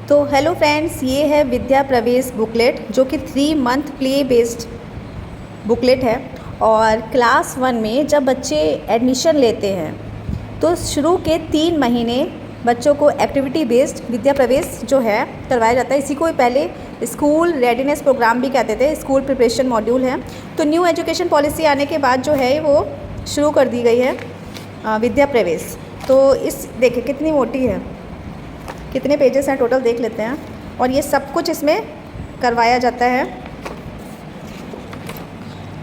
तो hello friends, ये है विद्या प्रवेश बुकलेट जो कि 3 मंथ प्ले बेस्ड बुकलेट है। और क्लास 1 में जब बच्चे एडमिशन लेते हैं तो शुरू के 3 महीने बच्चों को एक्टिविटी बेस्ड विद्या प्रवेश जो है करवाया जाता है। इसी को पहले स्कूल रेडीनेस प्रोग्राम भी कहते थे, स्कूल प्रिपरेशन मॉड्यूल है। तो न्यू एजुकेशन पॉलिसी आने के बाद जो है वो शुरू कर दी गई है विद्या प्रवेश। तो इस देखिए कितनी मोटी है, कितने पेजेस हैं टोटल देख लेते हैं। और ये सब कुछ इसमें करवाया जाता है,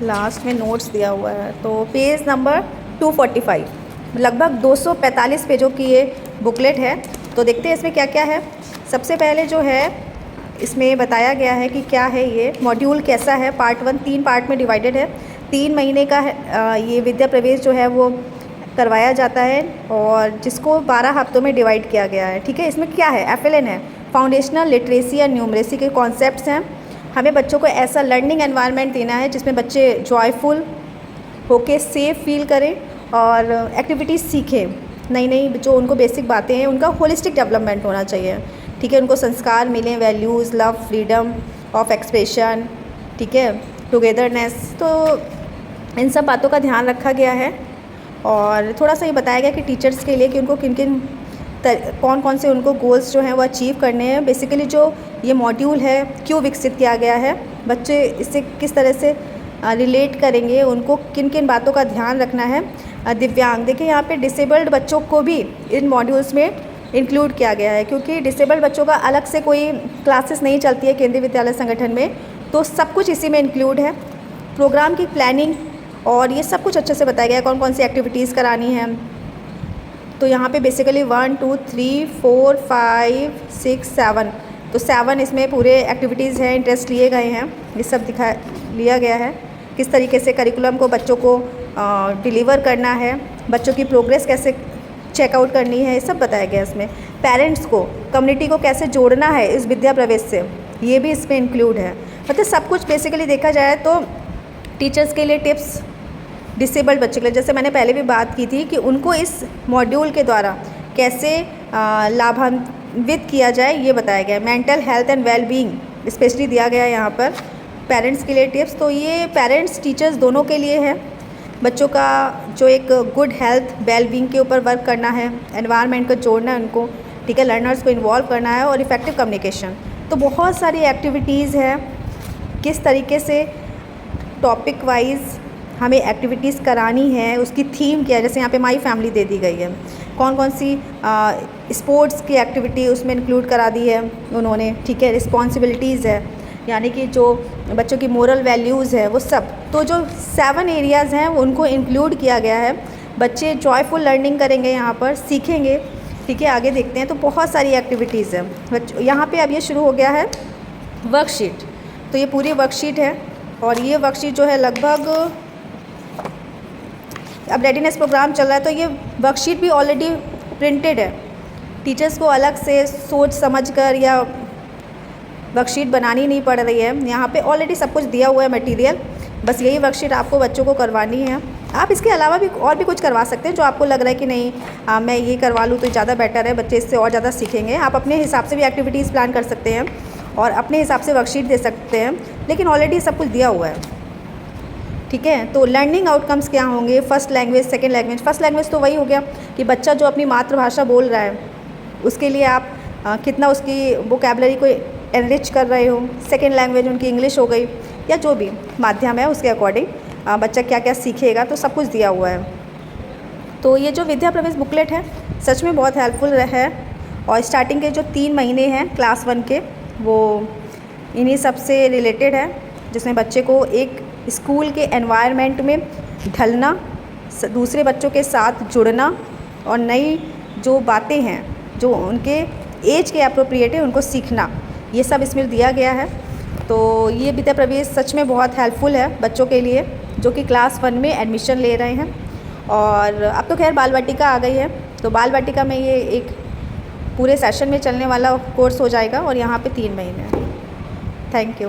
लास्ट में नोट्स दिया हुआ है। तो पेज नंबर 245, लगभग 245 पेजों की ये बुकलेट है। तो देखते हैं इसमें क्या क्या है। सबसे पहले जो है इसमें बताया गया है कि क्या है ये मॉड्यूल, कैसा है। पार्ट 1 3 पार्ट में डिवाइडेड है। 3 महीने का है ये विद्या प्रवेश जो है वो करवाया जाता है और जिसको 12 हफ्तों में डिवाइड किया गया है। ठीक है, इसमें क्या है, FLN है, फाउंडेशनल लिटरेसी एंड न्यूमरेसी के कॉन्सेप्ट्स हैं। हमें बच्चों को ऐसा लर्निंग एनवायरनमेंट देना है जिसमें बच्चे जॉयफुल होके सेफ फील करें और एक्टिविटीज़ सीखें, नई नई जो उनको बेसिक बातें हैं उनका होलिस्टिक डेवलपमेंट होना चाहिए। ठीक है, उनको संस्कार मिलें, values, love, freedom of expression, ठीक है, टुगेदरनेस। तो इन सब बातों का ध्यान रखा गया है। और थोड़ा सा ये बताया गया कि टीचर्स के लिए कि उनको किन किन कौन कौन से उनको गोल्स जो हैं वो अचीव करने हैं। बेसिकली जो ये मॉड्यूल है क्यों विकसित किया गया है, बच्चे इससे किस तरह से रिलेट करेंगे, उनको किन किन बातों का ध्यान रखना है। दिव्यांग, देखिए यहाँ पे डिसेबल्ड बच्चों को भी इन मॉड्यूल्स में इंक्लूड किया गया है क्योंकि डिसेबल्ड बच्चों का अलग से कोई क्लासेस नहीं चलती है केंद्रीय विद्यालय संगठन में। तो सब कुछ इसी में इंक्लूड है। प्रोग्राम की प्लानिंग और ये सब कुछ अच्छे से बताया गया है, कौन कौन सी एक्टिविटीज़ करानी है। तो यहाँ पे बेसिकली 1 2 3 4 5 6 7, तो 7 इसमें पूरे एक्टिविटीज़ हैं, इंटरेस्ट लिए गए हैं, ये सब दिखा लिया गया है। किस तरीके से करिकुलम को बच्चों को डिलीवर करना है, बच्चों की प्रोग्रेस कैसे चेकआउट करनी है, ये सब बताया गया है इसमें। पेरेंट्स को, कम्युनिटी को कैसे जोड़ना है इस विद्या प्रवेश से, ये भी इसमें इंक्लूड है। मतलब सब कुछ बेसिकली देखा जाए तो टीचर्स के लिए टिप्स, डिसेबल्ड बच्चे के लिए, जैसे मैंने पहले भी बात की थी कि उनको इस मॉड्यूल के द्वारा कैसे लाभान्वित किया जाए ये बताया गया है। Mental health and well being specially दिया गया है यहाँ पर। पेरेंट्स के लिए टिप्स, तो ये पेरेंट्स टीचर्स दोनों के लिए है। बच्चों का जो एक गुड हेल्थ वेल बीइंग के ऊपर वर्क करना है, एनवायरनमेंट को जोड़ना है उनको, ठीक है, लर्नर्स को इन्वॉल्व करना है और इफ़ेक्टिव कम्युनिकेशन। तो बहुत सारी एक्टिविटीज़ है, किस तरीके से टॉपिक वाइज हमें एक्टिविटीज़ करानी है, उसकी थीम क्या है। जैसे यहाँ पे माई फैमिली दे दी गई है, कौन कौन सी स्पोर्ट्स की एक्टिविटी उसमें इंक्लूड करा दी है उन्होंने, ठीक है। रिस्पॉन्सिबिलिटीज़ है, यानी कि जो बच्चों की मोरल वैल्यूज़ है वो सब। तो जो 7 एरियाज़ हैं उनको इंक्लूड किया गया है। बच्चे जॉयफुल लर्निंग करेंगे, यहाँ पर सीखेंगे, ठीक है। आगे देखते हैं, तो बहुत सारी एक्टिविटीज़ है यहाँ पर। अब ये शुरू हो गया है वर्कशीट, तो ये पूरी वर्कशीट है और ये वर्कशीट जो है लगभग, अब रेडीनेस प्रोग्राम चल रहा है तो ये वर्कशीट भी ऑलरेडी प्रिंटेड है। टीचर्स को अलग से सोच समझकर या वर्कशीट बनानी नहीं पड़ रही है, यहाँ पे ऑलरेडी सब कुछ दिया हुआ है मटेरियल। बस यही वर्कशीट आपको बच्चों को करवानी है। आप इसके अलावा भी और भी कुछ करवा सकते हैं जो आपको लग रहा है कि नहीं मैं ये करवा लूँ तो ज़्यादा बेटर है, बच्चे इससे और ज़्यादा सीखेंगे। आप अपने हिसाब से भी एक्टिविटीज़ प्लान कर सकते हैं और अपने हिसाब से वर्कशीट दे सकते हैं, लेकिन ऑलरेडी सब कुछ दिया हुआ है, ठीक है। तो लर्निंग आउटकम्स क्या होंगे, first language, second language. First language तो वही हो गया कि बच्चा जो अपनी मातृभाषा बोल रहा है उसके लिए आप कितना उसकी वोकैबुलरी को एनरिच कर रहे हो। सेकंड लैंग्वेज उनकी इंग्लिश हो गई या जो भी माध्यम है उसके अकॉर्डिंग बच्चा क्या क्या सीखेगा, तो सब कुछ दिया हुआ है। तो ये जो विद्या प्रवेश बुकलेट है सच में बहुत हेल्पफुल है। और स्टार्टिंग के जो 3 महीने हैं क्लास 1 के वो इन्हीं सब से रिलेटेड है, जिसमें बच्चे को एक स्कूल के एनवायरनमेंट में ढलना, दूसरे बच्चों के साथ जुड़ना और नई जो बातें हैं जो उनके एज के अप्रोप्रिएट है उनको सीखना, ये सब इसमें दिया गया है। तो ये विद्या प्रवेश सच में बहुत हेल्पफुल है बच्चों के लिए जो कि क्लास 1 में एडमिशन ले रहे हैं। और अब तो खैर बाल वाटिका आ गई है, तो बाल वाटिका में ये एक पूरे सेशन में चलने वाला कोर्स हो जाएगा और यहाँ पे 3 महीने। Thank you.